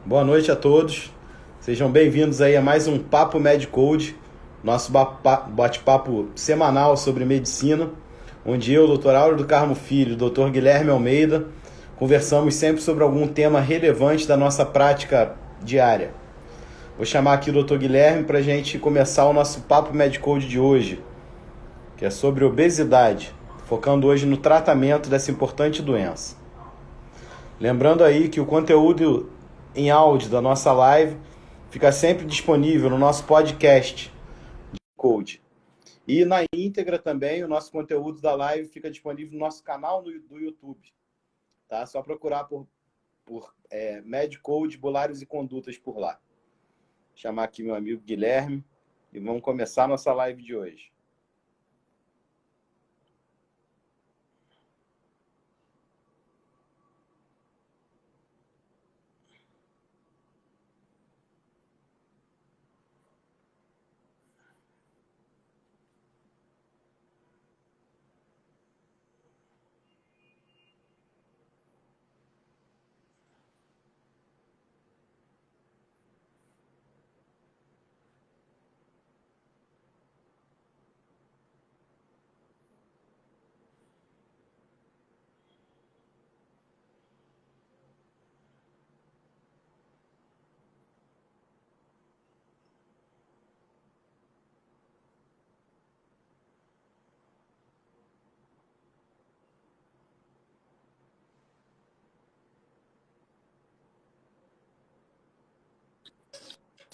Boa noite a todos. Sejam bem-vindos aí a mais um Papo MedCode, nosso bate-papo semanal sobre medicina, onde eu, Dr. Áureo do Carmo Filho e o Dr. Guilherme Almeida conversamos sempre sobre algum tema relevante da nossa prática diária. Vou chamar aqui o Dr. Guilherme para a gente começar o nosso Papo MedCode de hoje, que é sobre obesidade, focando hoje no tratamento dessa importante doença. Lembrando aí que o conteúdo em áudio da nossa live fica sempre disponível no nosso podcast de Code. E na íntegra também, o nosso conteúdo da live fica disponível no nosso canal do YouTube. Tá? Só procurar por MedCode, Bolários e Condutas por lá. Vou chamar aqui meu amigo Guilherme e vamos começar a nossa live de hoje.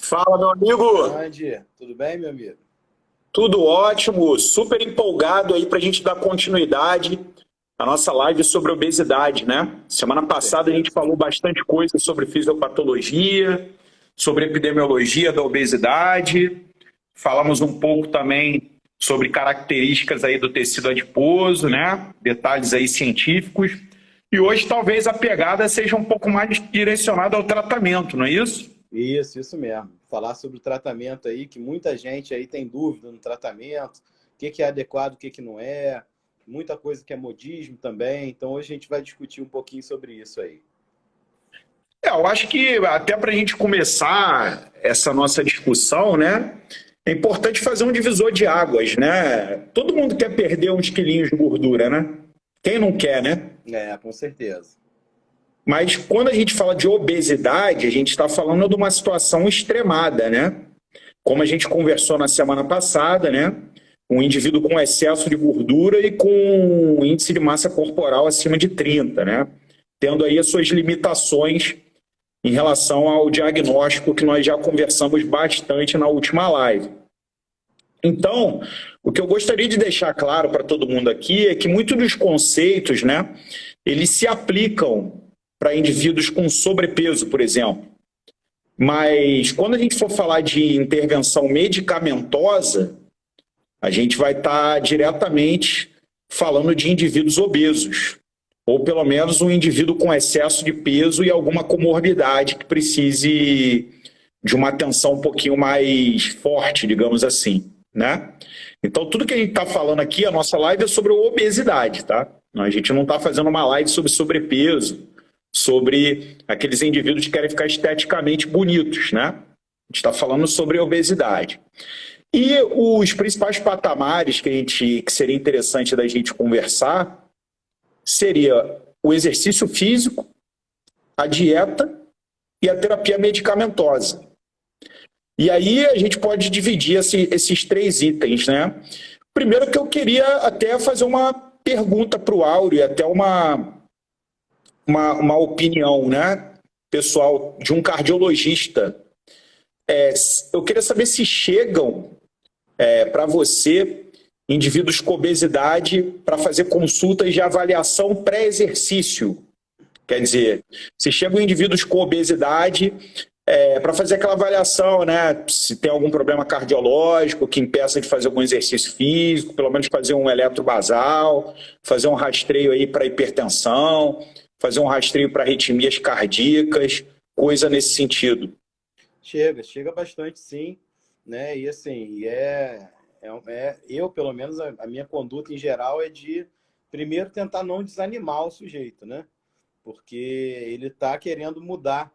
Fala, meu amigo. Andy, tudo bem, meu amigo? Tudo ótimo, super empolgado aí para a gente dar continuidade à nossa live sobre obesidade, né? Semana Com passada a gente certeza. falou bastante coisa sobre fisiopatologia, sobre epidemiologia da obesidade, falamos um pouco também sobre características aí do tecido adiposo, né? Detalhes aí científicos. E hoje talvez a pegada seja um pouco mais direcionada ao tratamento, não é isso? Isso mesmo. Falar sobre o tratamento aí, que muita gente aí tem dúvida no tratamento, o que é adequado, o que não é, muita coisa que é modismo também. Então hoje a gente vai discutir um pouquinho sobre isso aí. Eu acho que até para a gente começar essa nossa discussão, né, é importante fazer um divisor de águas, né? Todo mundo quer perder uns quilinhos de gordura, né? Quem não quer, né? Com certeza. Mas quando a gente fala de obesidade, a gente está falando de uma situação extremada, né? Como a gente conversou na semana passada, né? Um indivíduo com excesso de gordura e com um índice de massa corporal acima de 30, né? Tendo aí as suas limitações em relação ao diagnóstico que nós já conversamos bastante na última live. Então, o que eu gostaria de deixar claro para todo mundo aqui é que muitos dos conceitos, né, eles se aplicam para indivíduos com sobrepeso, por exemplo. Mas quando a gente for falar de intervenção medicamentosa, a gente vai estar diretamente falando de indivíduos obesos, ou pelo menos um indivíduo com excesso de peso e alguma comorbidade que precise de uma atenção um pouquinho mais forte, digamos assim, né? Então, tudo que a gente está falando aqui, a nossa live é sobre obesidade, tá? A gente não está fazendo uma live sobre sobrepeso, sobre aqueles indivíduos que querem ficar esteticamente bonitos, né? A gente está falando sobre obesidade. E os principais patamares que seria interessante da gente conversar seria o exercício físico, a dieta e a terapia medicamentosa. E aí a gente pode dividir esses três itens, né? Primeiro que eu queria até fazer uma pergunta para o Áureo, até uma opinião, né, pessoal, de um cardiologista. Eu queria saber se chegam para você indivíduos com obesidade para fazer consultas de avaliação pré-exercício. Quer dizer, se chegam indivíduos com obesidade para fazer aquela avaliação, né? Se tem algum problema cardiológico que impeça de fazer algum exercício físico, pelo menos fazer um eletrobasal, fazer um rastreio aí para hipertensão, fazer um rastreio para arritmias cardíacas, coisa nesse sentido. Chega bastante sim, né? E assim, eu pelo menos a minha conduta em geral é de primeiro tentar não desanimar o sujeito, né? Porque ele está querendo mudar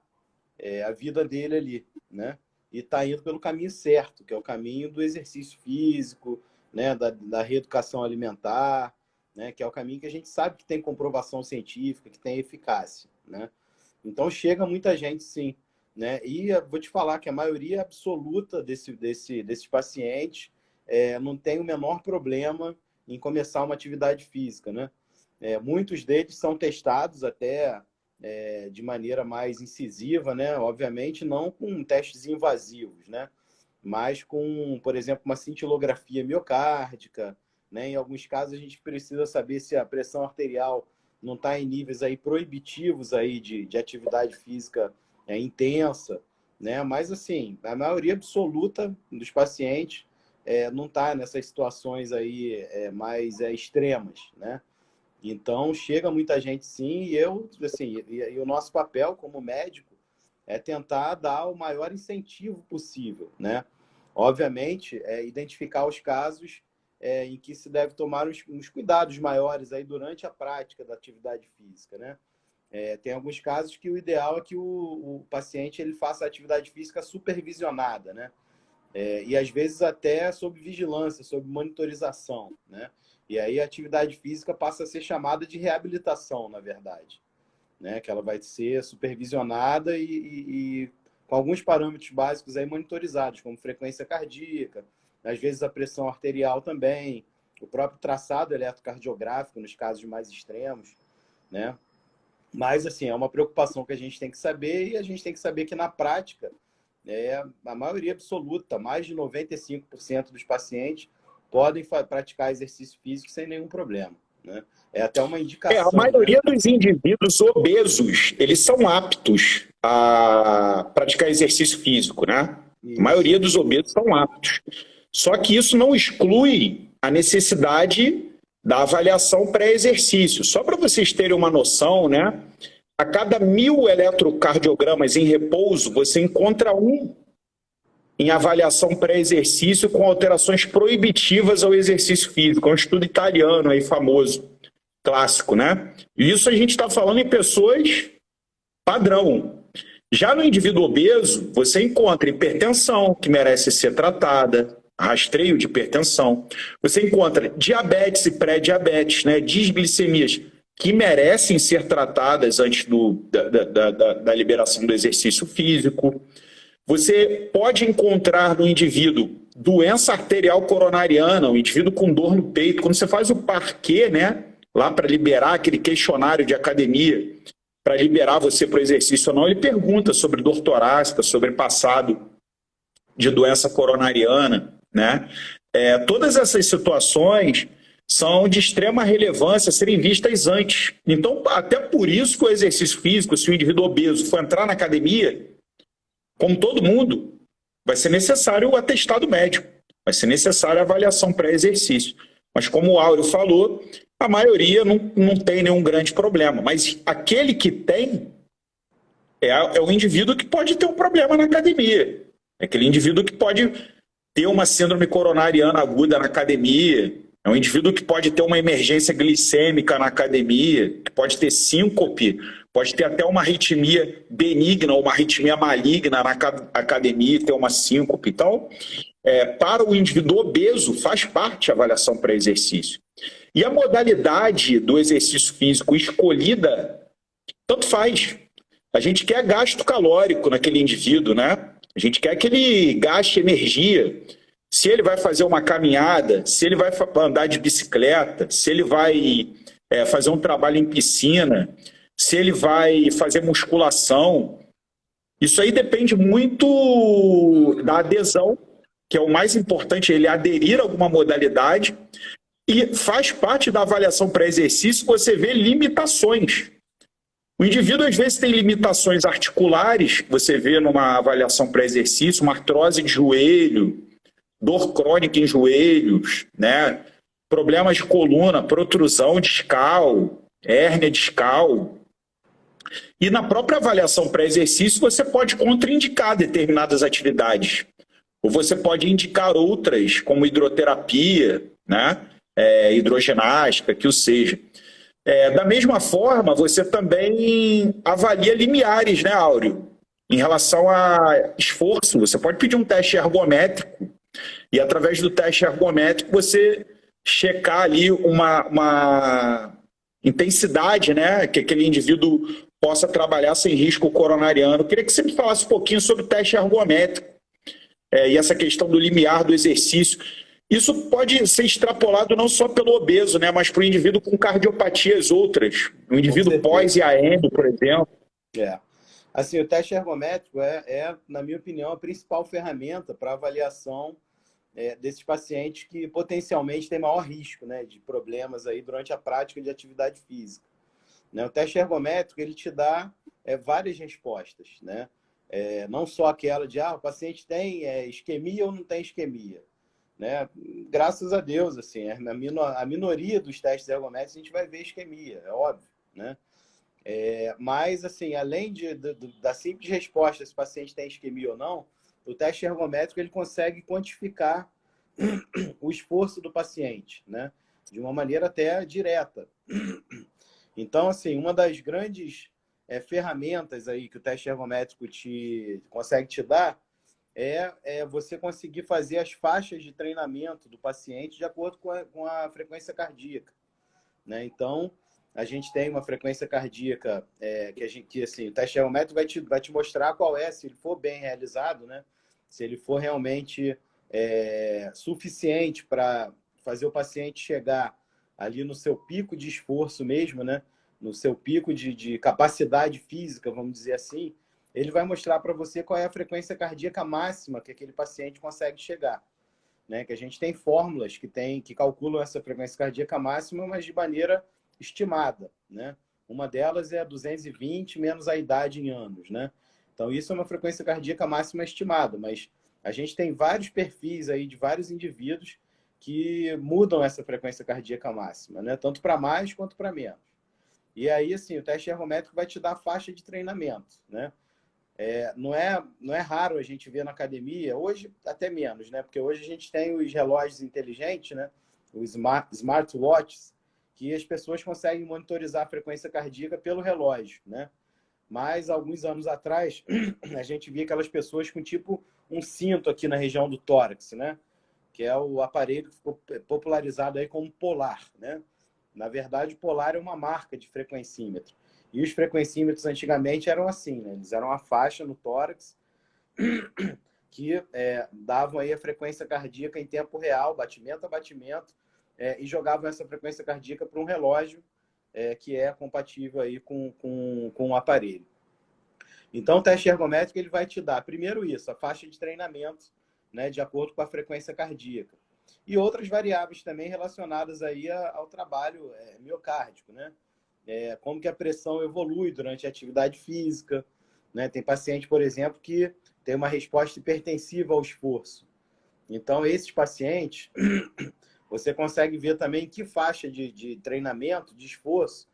a vida dele ali, né? E está indo pelo caminho certo, que é o caminho do exercício físico, né? Da reeducação alimentar, né? Que é o caminho que a gente sabe que tem comprovação científica, que tem eficácia, né? Então chega muita gente, sim, né? E eu vou te falar que a maioria absoluta desses pacientes não tem o menor problema em começar uma atividade física, né? Muitos deles são testados até de maneira mais incisiva, né? Obviamente não com testes invasivos, né? Mas com, por exemplo, uma cintilografia miocárdica, né? Em alguns casos a gente precisa saber se a pressão arterial não está em níveis aí proibitivos aí de atividade física intensa, né? Mas assim, a maioria absoluta dos pacientes não está nessas situações aí mais extremas, né? Então, chega muita gente, sim, e eu, assim, e o nosso papel como médico é tentar dar o maior incentivo possível, né? Obviamente, identificar os casos em que se deve tomar uns cuidados maiores aí durante a prática da atividade física, né? Tem alguns casos que o ideal é que o paciente ele faça a atividade física supervisionada, né? E às vezes até sob vigilância, sob monitorização, né? E aí a atividade física passa a ser chamada de reabilitação, na verdade, né? Que ela vai ser supervisionada e com alguns parâmetros básicos aí monitorizados, como frequência cardíaca, às vezes a pressão arterial também, o próprio traçado eletrocardiográfico nos casos mais extremos, né? Mas, assim, é uma preocupação que a gente tem que saber e a gente tem que saber que na prática a maioria absoluta, mais de 95% dos pacientes podem praticar exercício físico sem nenhum problema, né? É até uma indicação. A maioria dos indivíduos obesos, eles são aptos a praticar exercício físico, né? Isso. A maioria dos obesos são aptos. Só que isso não exclui a necessidade da avaliação pré-exercício. Só para vocês terem uma noção, né? A cada 1.000 eletrocardiogramas em repouso, você encontra um em avaliação pré-exercício com alterações proibitivas ao exercício físico. É um estudo italiano aí famoso, clássico, né? E isso a gente está falando em pessoas padrão. Já no indivíduo obeso, você encontra hipertensão, que merece ser tratada, rastreio de hipertensão. Você encontra diabetes e pré-diabetes, né? Disglicemias, que merecem ser tratadas antes da liberação do exercício físico. Você pode encontrar no indivíduo doença arterial coronariana, um indivíduo com dor no peito. Quando você faz o parquet, né, lá para liberar aquele questionário de academia, para liberar você para o exercício ou não, ele pergunta sobre dor torácica, sobre passado de doença coronariana, né? Todas essas situações são de extrema relevância serem vistas antes. Então, até por isso que o exercício físico, se o indivíduo obeso for entrar na academia, como todo mundo, vai ser necessário o atestado médico, vai ser necessária a avaliação pré-exercício. Mas como o Áureo falou, a maioria não tem nenhum grande problema. Mas aquele que tem é o indivíduo que pode ter um problema na academia. É aquele indivíduo que pode ter uma síndrome coronariana aguda na academia. É um indivíduo que pode ter uma emergência glicêmica na academia, que pode ter síncope, pode ter até uma arritmia benigna ou uma arritmia maligna na academia, ter uma síncope. Então, para o indivíduo obeso, faz parte a avaliação para exercício. E a modalidade do exercício físico escolhida, tanto faz. A gente quer gasto calórico naquele indivíduo, né? A gente quer que ele gaste energia. Se ele vai fazer uma caminhada, se ele vai andar de bicicleta, se ele vai fazer um trabalho em piscina, se ele vai fazer musculação, isso aí depende muito da adesão, que é o mais importante, ele aderir a alguma modalidade, e faz parte da avaliação pré-exercício você vê limitações. O indivíduo, às vezes, tem limitações articulares, você vê numa avaliação pré-exercício, uma artrose de joelho, dor crônica em joelhos, né? Problemas de coluna, protrusão discal, hérnia discal. E na própria avaliação pré-exercício, você pode contraindicar determinadas atividades. Ou você pode indicar outras, como hidroterapia, né? Hidroginástica, que o seja. Da mesma forma, você também avalia limiares, né, Áureo? em relação a esforço. Você pode pedir um teste ergométrico e, através do teste ergométrico, você checar ali uma intensidade, né, que aquele indivíduo possa trabalhar sem risco coronariano. Eu queria que você me falasse um pouquinho sobre o teste ergométrico e essa questão do limiar do exercício. Isso pode ser extrapolado não só pelo obeso, né, mas para o indivíduo com cardiopatias outras, o indivíduo pós-IAM, por exemplo. Assim, o teste ergométrico na minha opinião, a principal ferramenta para avaliação desses pacientes que potencialmente têm maior risco, né, de problemas aí durante a prática de atividade física. Né? O teste ergométrico ele te dá várias respostas, né? Não só aquela de o paciente tem isquemia ou não tem isquemia. Né? Graças a Deus, assim, a minoria dos testes ergométricos a gente vai ver isquemia, é óbvio, né? Mas, assim, além da simples resposta se o paciente tem isquemia ou não, o teste ergométrico ele consegue quantificar o esforço do paciente, né? De uma maneira até direta. Então, assim, uma das grandes ferramentas aí que o teste ergométrico consegue te dar é você conseguir fazer as faixas de treinamento do paciente de acordo com a frequência cardíaca, né? Então, a gente tem uma frequência cardíaca que assim, o teste ergométrico vai te mostrar qual se ele for bem realizado, né? Se ele for realmente suficiente para fazer o paciente chegar ali no seu pico de esforço mesmo, né? No seu pico de capacidade física, vamos dizer assim, ele vai mostrar para você qual é a frequência cardíaca máxima que aquele paciente consegue chegar. Né? Que a gente tem fórmulas que calculam essa frequência cardíaca máxima, mas de maneira estimada. Né? Uma delas é 220 menos a idade em anos. Né? Então, isso é uma frequência cardíaca máxima estimada, mas a gente tem vários perfis aí de vários indivíduos que mudam essa frequência cardíaca máxima, né? Tanto para mais quanto para menos. E aí, assim, o teste ergométrico vai te dar a faixa de treinamento, né? Não é raro a gente ver na academia, hoje até menos, né? Porque hoje a gente tem os relógios inteligentes, né? Os smartwatches, que as pessoas conseguem monitorizar a frequência cardíaca pelo relógio, né? Mas, alguns anos atrás, a gente via aquelas pessoas com tipo um cinto aqui na região do tórax, né? Que é o aparelho que ficou popularizado aí como Polar, né? Na verdade, o Polar é uma marca de frequencímetro. E os frequencímetros antigamente eram assim, né? Eles eram uma faixa no tórax que davam aí a frequência cardíaca em tempo real, batimento a batimento, e jogavam essa frequência cardíaca para um relógio que é compatível aí com o aparelho. Então, o teste ergométrico ele vai te dar, primeiro isso, a faixa de treinamento, né, de acordo com a frequência cardíaca. E outras variáveis também relacionadas aí ao trabalho miocárdico, né? Como que a pressão evolui durante a atividade física, né? Tem paciente, por exemplo, que tem uma resposta hipertensiva ao esforço. Então, esses pacientes, você consegue ver também que faixa de treinamento, de esforço,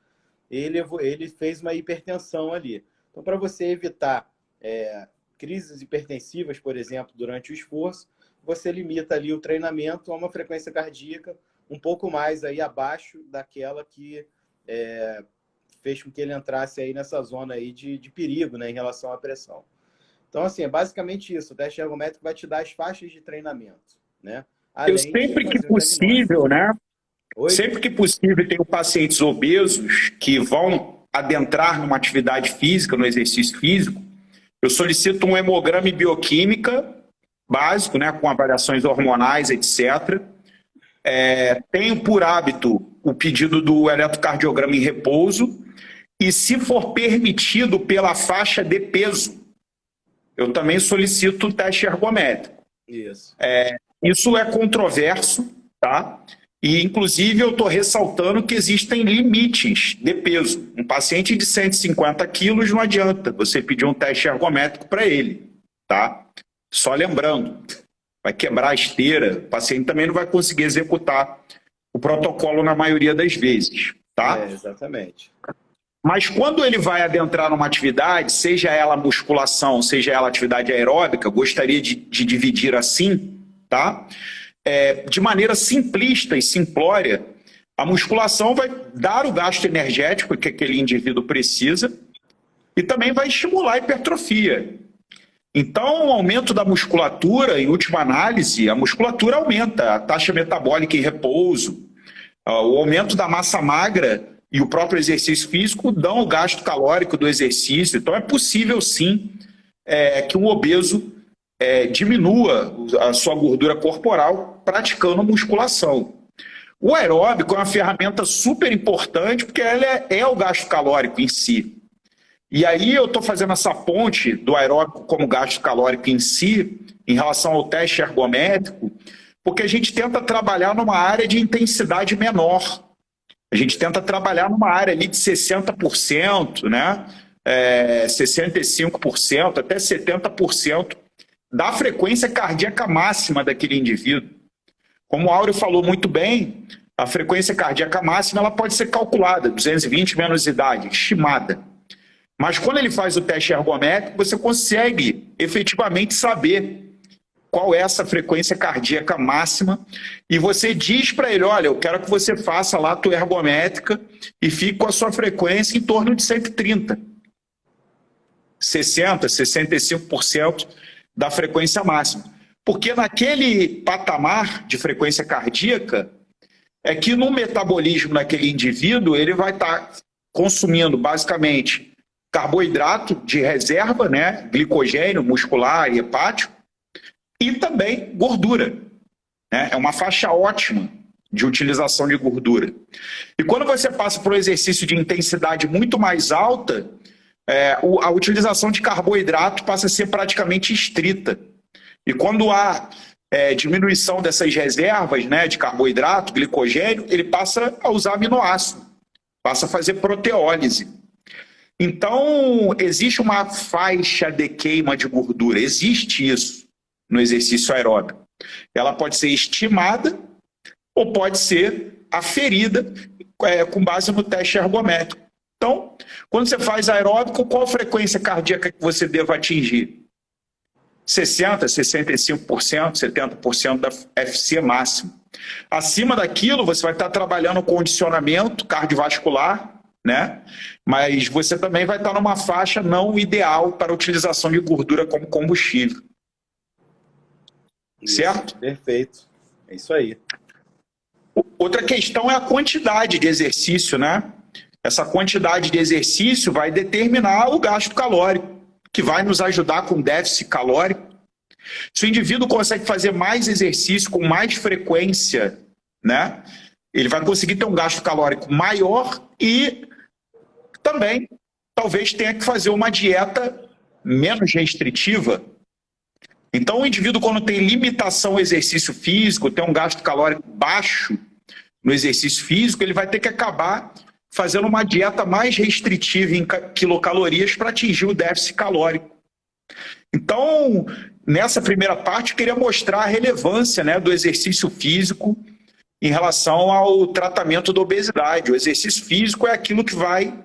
ele fez uma hipertensão ali. Então, para você evitar crises hipertensivas, por exemplo, durante o esforço, você limita ali o treinamento a uma frequência cardíaca um pouco mais aí abaixo daquela que fez com que ele entrasse aí nessa zona aí de perigo, né, em relação à pressão. Então, assim, é basicamente isso. O teste ergométrico vai te dar as faixas de treinamento, né? Eu sempre que possível, né? Oi? Sempre que possível, tenho pacientes obesos que vão adentrar numa atividade física, no exercício físico. Eu solicito um hemograma e bioquímica básico, né, com avaliações hormonais, etc. Tenho por hábito o pedido do eletrocardiograma em repouso e, se for permitido pela faixa de peso, eu também solicito o teste ergométrico. Isso. Isso é controverso, tá? E, inclusive, eu estou ressaltando que existem limites de peso. Um paciente de 150 quilos não adianta você pedir um teste ergométrico para ele, tá? Só lembrando, vai quebrar a esteira, o paciente também não vai conseguir executar o protocolo na maioria das vezes, tá? Exatamente. Mas quando ele vai adentrar numa atividade, seja ela musculação, seja ela atividade aeróbica, gostaria de dividir assim, tá? De maneira simplista e simplória, a musculação vai dar o gasto energético que aquele indivíduo precisa e também vai estimular a hipertrofia. Então, o aumento da musculatura, em última análise, a musculatura aumenta, a taxa metabólica em repouso, o aumento da massa magra e o próprio exercício físico dão o gasto calórico do exercício. Então, é possível, sim, que um obeso diminua a sua gordura corporal praticando musculação. O aeróbico é uma ferramenta super importante porque ela é o gasto calórico em si. E aí eu estou fazendo essa ponte do aeróbico como gasto calórico em si, em relação ao teste ergométrico, porque a gente tenta trabalhar numa área de intensidade menor. A gente tenta trabalhar numa área ali de 60%, né? 65%, até 70% da frequência cardíaca máxima daquele indivíduo. Como o Áureo falou muito bem, a frequência cardíaca máxima ela pode ser calculada, 220 menos idade, estimada. Mas quando ele faz o teste ergométrico, você consegue efetivamente saber qual é essa frequência cardíaca máxima e você diz para ele, olha, eu quero que você faça lá a tua ergométrica e fique com a sua frequência em torno de 130. 60%, 65% da frequência máxima. Porque naquele patamar de frequência cardíaca é que no metabolismo daquele indivíduo ele vai estar consumindo basicamente carboidrato de reserva, né, glicogênio muscular e hepático, e também gordura. Né? É uma faixa ótima de utilização de gordura. E quando você passa por um exercício de intensidade muito mais alta, a utilização de carboidrato passa a ser praticamente estrita. E quando há diminuição dessas reservas, né, de carboidrato, glicogênio, ele passa a usar aminoácido, passa a fazer proteólise. Então, existe uma faixa de queima de gordura, existe isso no exercício aeróbico. Ela pode ser estimada ou pode ser aferida com base no teste ergométrico. Então, quando você faz aeróbico, qual a frequência cardíaca que você deva atingir? 60%, 65%, 70% da FC máxima. Acima daquilo, você vai estar trabalhando condicionamento cardiovascular, né? Mas você também vai estar numa faixa não ideal para a utilização de gordura como combustível. Isso, certo? Perfeito. É isso aí. Outra questão é a quantidade de exercício, né? Essa quantidade de exercício vai determinar o gasto calórico, que vai nos ajudar com déficit calórico. Se o indivíduo consegue fazer mais exercício com mais frequência, né? Ele vai conseguir ter um gasto calórico maior e também talvez tenha que fazer uma dieta menos restritiva. Então, o indivíduo, quando tem limitação ao exercício físico, tem um gasto calórico baixo no exercício físico, ele vai ter que acabar fazendo uma dieta mais restritiva em quilocalorias para atingir o déficit calórico. Então, nessa primeira parte, eu queria mostrar a relevância, né, do exercício físico em relação ao tratamento da obesidade. O exercício físico é aquilo que vai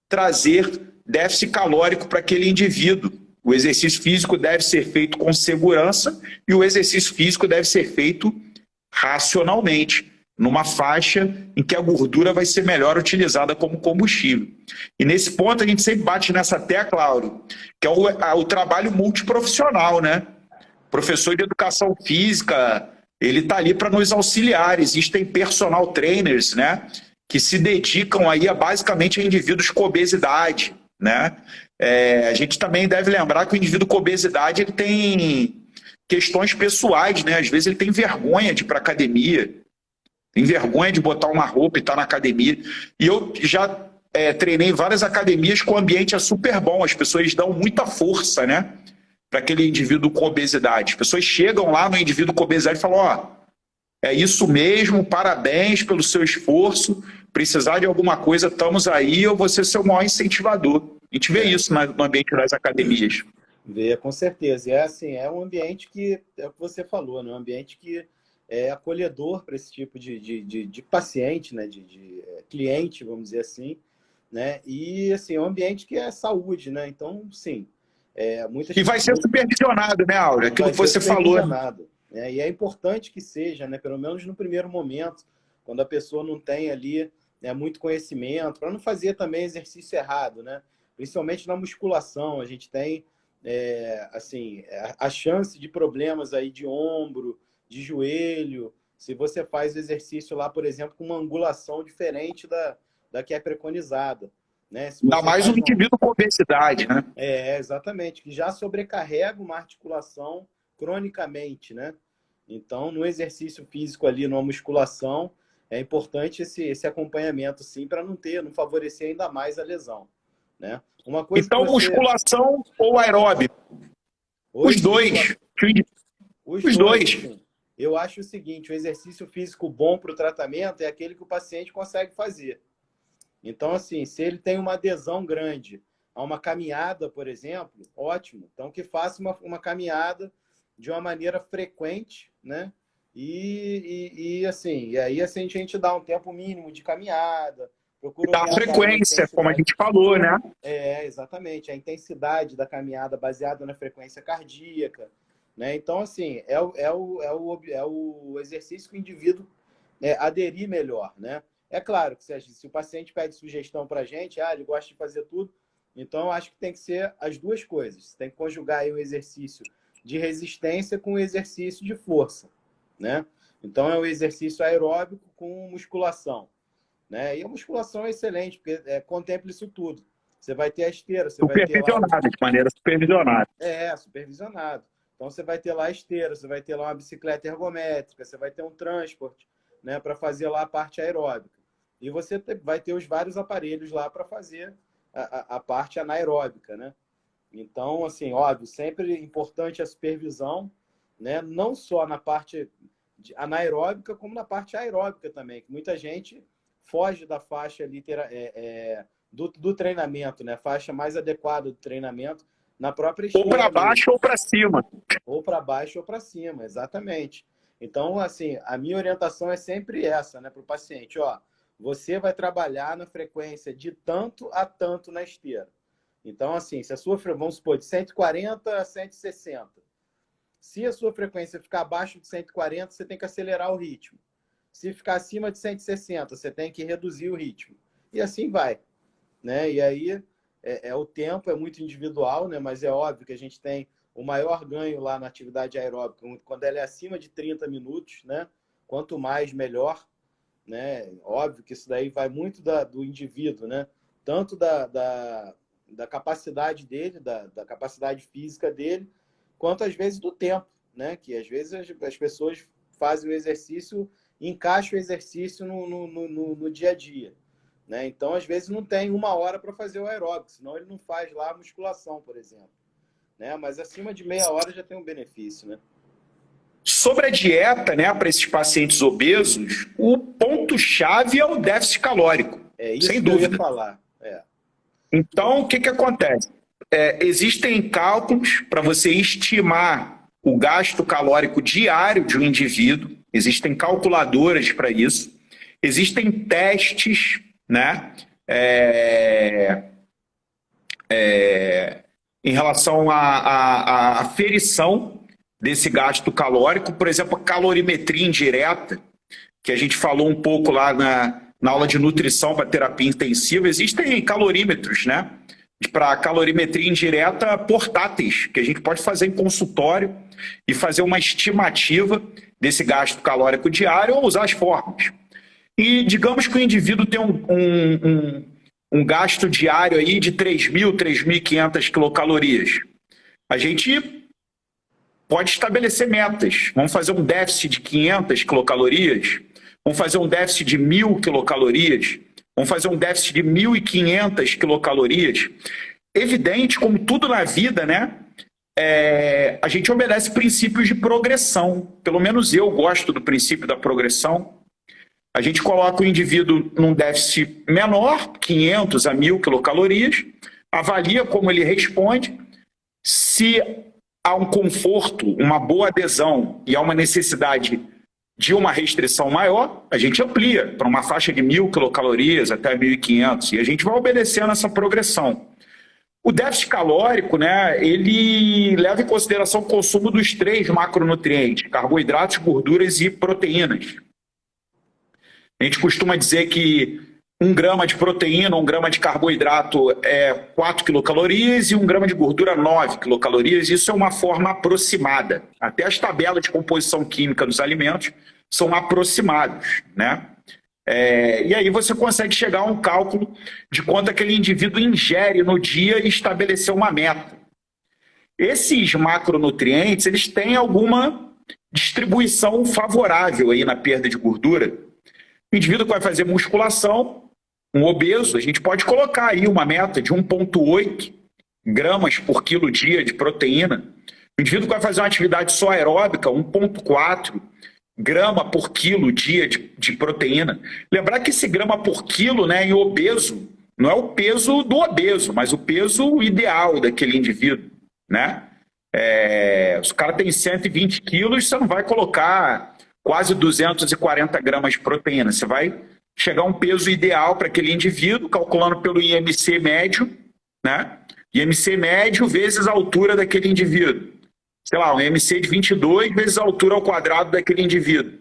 trazer déficit calórico para aquele indivíduo. O exercício físico deve ser feito com segurança e o exercício físico deve ser feito racionalmente, numa faixa em que a gordura vai ser melhor utilizada como combustível. E nesse ponto a gente sempre bate nessa tecla, Áureo, que é o trabalho multiprofissional, né? O professor de educação física, ele está ali para nos auxiliar. Existem personal trainers, né, que se dedicam aí basicamente a indivíduos com obesidade, né? A gente também deve lembrar que o indivíduo com obesidade ele tem questões pessoais, né? Às vezes ele tem vergonha de ir para a academia, tem vergonha de botar uma roupa e estar na academia. E eu já treinei em várias academias com o ambiente super bom, as pessoas dão muita força, né, para aquele indivíduo com obesidade. As pessoas chegam lá no indivíduo com obesidade e falam, ó, é isso mesmo, parabéns pelo seu esforço, precisar de alguma coisa, estamos aí, eu vou ser seu maior incentivador. A gente vê isso no ambiente das academias. Vê, com certeza. E assim, é um ambiente que, é o que você falou, né? Um ambiente que é acolhedor para esse tipo de paciente, né? De cliente, vamos dizer assim, né? E assim, é um ambiente que é saúde, né? Então, sim. E vai ser supervisionado, né, Áureo? Aquilo que você falou. Né? E é importante que seja, né? Pelo menos no primeiro momento, quando a pessoa não tem ali, né, muito conhecimento, para não fazer também exercício errado, né? Principalmente na musculação, a gente tem assim, a chance de problemas aí de ombro, de joelho, se você faz o exercício lá, por exemplo, com uma angulação diferente da que é preconizada, né? Se Ainda você mais um faz indivíduo com obesidade, né? exatamente, que já sobrecarrega uma articulação cronicamente, né? Então, no exercício físico ali, numa musculação, é importante esse acompanhamento, sim, para não favorecer ainda mais a lesão, né? Uma coisa que Então, você... musculação ou aeróbico? Oi, Os muscula... dois. Os Os dois, dois. assim. Eu acho o seguinte, o exercício físico bom para o tratamento é aquele que o paciente consegue fazer. Então, assim, se ele tem uma adesão grande a uma caminhada, por exemplo, ótimo. Então, que faça uma caminhada de uma maneira frequente, né? Assim, e aí assim, a gente dá um tempo mínimo de caminhada, procura Da aumentar aí a frequência, como a intensidade. gente falou, né? Exatamente, a intensidade da caminhada baseada na frequência cardíaca, né? Então, assim, é o exercício que o indivíduo aderir melhor, né? É claro que se o paciente pede sugestão para a gente, ele gosta de fazer tudo, então eu acho que tem que ser as duas coisas. Você tem que conjugar aí o exercício de resistência com o exercício de força, né? Então é o exercício aeróbico com musculação, né? E a musculação é excelente, porque contempla isso tudo. Você vai ter a esteira, você vai ter lá Supervisionada, de maneira supervisionada. supervisionado. Então você vai ter lá a esteira, você vai ter lá uma bicicleta ergométrica, você vai ter um transporte, né, para fazer lá a parte aeróbica. E você vai ter os vários aparelhos lá para fazer a parte anaeróbica, né? Então, assim, óbvio, sempre importante a supervisão, né? Não só na parte anaeróbica, como na parte aeróbica também, que muita gente foge da faixa do treinamento, né? Faixa mais adequada do treinamento na própria Ou para esteira mesmo. baixo ou para cima. Ou para baixo ou para cima, exatamente. Então, assim, a minha orientação é sempre essa, né, para o paciente, ó, você vai trabalhar na frequência de tanto a tanto na esteira. Então, assim, se a sua, vamos supor, de 140 a 160, se a sua frequência ficar abaixo de 140, você tem que acelerar o ritmo. Se ficar acima de 160, você tem que reduzir o ritmo. E assim vai, né? E aí o tempo é muito individual, né? Mas é óbvio que a gente tem o maior ganho lá na atividade aeróbica quando ela é acima de 30 minutos, né? Quanto mais, melhor, né? Óbvio que isso daí vai muito do indivíduo, né? Tanto da capacidade dele, da capacidade física dele, quanto às vezes do tempo, né? Que às vezes as pessoas fazem o exercício, encaixam o exercício no dia a dia, né? Então, às vezes, não tem uma hora para fazer o aeróbico, senão ele não faz lá a musculação, por exemplo, né? Mas acima de meia hora já tem um benefício, né? Sobre a dieta, né, para esses pacientes obesos, o ponto-chave é o déficit calórico. É isso sem que eu dúvida. ia falar. Então, o que acontece? Existem cálculos para você estimar o gasto calórico diário de um indivíduo, existem calculadoras para isso, existem testes, né, em relação à aferição desse gasto calórico, por exemplo, a calorimetria indireta, que a gente falou um pouco lá na aula de nutrição para terapia intensiva. Existem calorímetros, né, para calorimetria indireta portáteis, que a gente pode fazer em consultório e fazer uma estimativa desse gasto calórico diário ou usar as fórmulas. E digamos que o indivíduo tem um gasto diário aí de 3.000, 3.500 quilocalorias. A gente pode estabelecer metas. Vamos fazer um déficit de 500 quilocalorias, vamos fazer um déficit de 1.000 quilocalorias, vamos fazer um déficit de 1.500 quilocalorias. Evidente, como tudo na vida, né? A gente obedece princípios de progressão. Pelo menos eu gosto do princípio da progressão. A gente coloca o indivíduo num déficit menor, 500 a 1.000 quilocalorias, avalia como ele responde. Se há um conforto, uma boa adesão e há uma necessidade de uma restrição maior, a gente amplia para uma faixa de 1.000 quilocalorias até 1.500 e a gente vai obedecendo essa progressão. O déficit calórico, né, ele leva em consideração o consumo dos 3 macronutrientes, carboidratos, gorduras e proteínas. A gente costuma dizer que 1 grama de proteína, 1 grama de carboidrato é 4 quilocalorias e 1 grama de gordura 9 quilocalorias. Isso é uma forma aproximada. Até as tabelas de composição química dos alimentos são aproximados, né? E aí você consegue chegar a um cálculo de quanto aquele indivíduo ingere no dia e estabelecer uma meta. Esses macronutrientes, eles têm alguma distribuição favorável aí na perda de gordura. O indivíduo que vai fazer musculação, um obeso, a gente pode colocar aí uma meta de 1,8 gramas por quilo dia de proteína. O indivíduo que vai fazer uma atividade só aeróbica, 1,4 grama por quilo dia de proteína. Lembrar que esse grama por quilo, né, em obeso, não é o peso do obeso, mas o peso ideal daquele indivíduo, né? Se o cara tem 120 quilos, você não vai colocar quase 240 gramas de proteína. Você vai chegar a um peso ideal para aquele indivíduo, calculando pelo IMC médio, né? IMC médio vezes a altura daquele indivíduo. Sei lá, um IMC de 22 vezes a altura ao quadrado daquele indivíduo.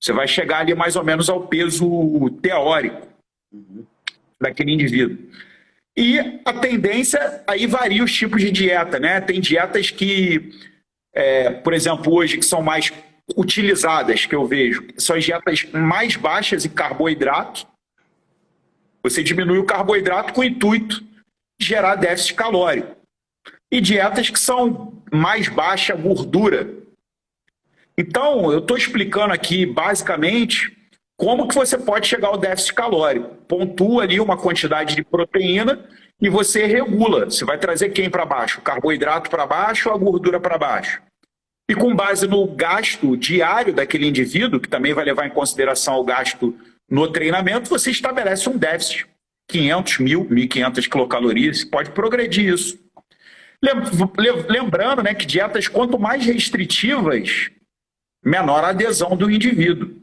Você vai chegar ali mais ou menos ao peso teórico daquele indivíduo. E a tendência, aí varia os tipos de dieta, né? Tem dietas que, por exemplo, hoje, que são mais utilizadas, que eu vejo, são as dietas mais baixas em carboidrato. Você diminui o carboidrato com o intuito de gerar déficit calórico. E dietas que são mais baixa gordura. Então, eu estou explicando aqui, basicamente, como que você pode chegar ao déficit calórico. Pontua ali uma quantidade de proteína e você regula. Você vai trazer quem para baixo? O carboidrato para baixo ou a gordura para baixo? E com base no gasto diário daquele indivíduo, que também vai levar em consideração o gasto no treinamento, você estabelece um déficit. 500, 1.000, 1.500 quilocalorias. Pode progredir isso. Lembrando, né, que dietas quanto mais restritivas, menor a adesão do indivíduo.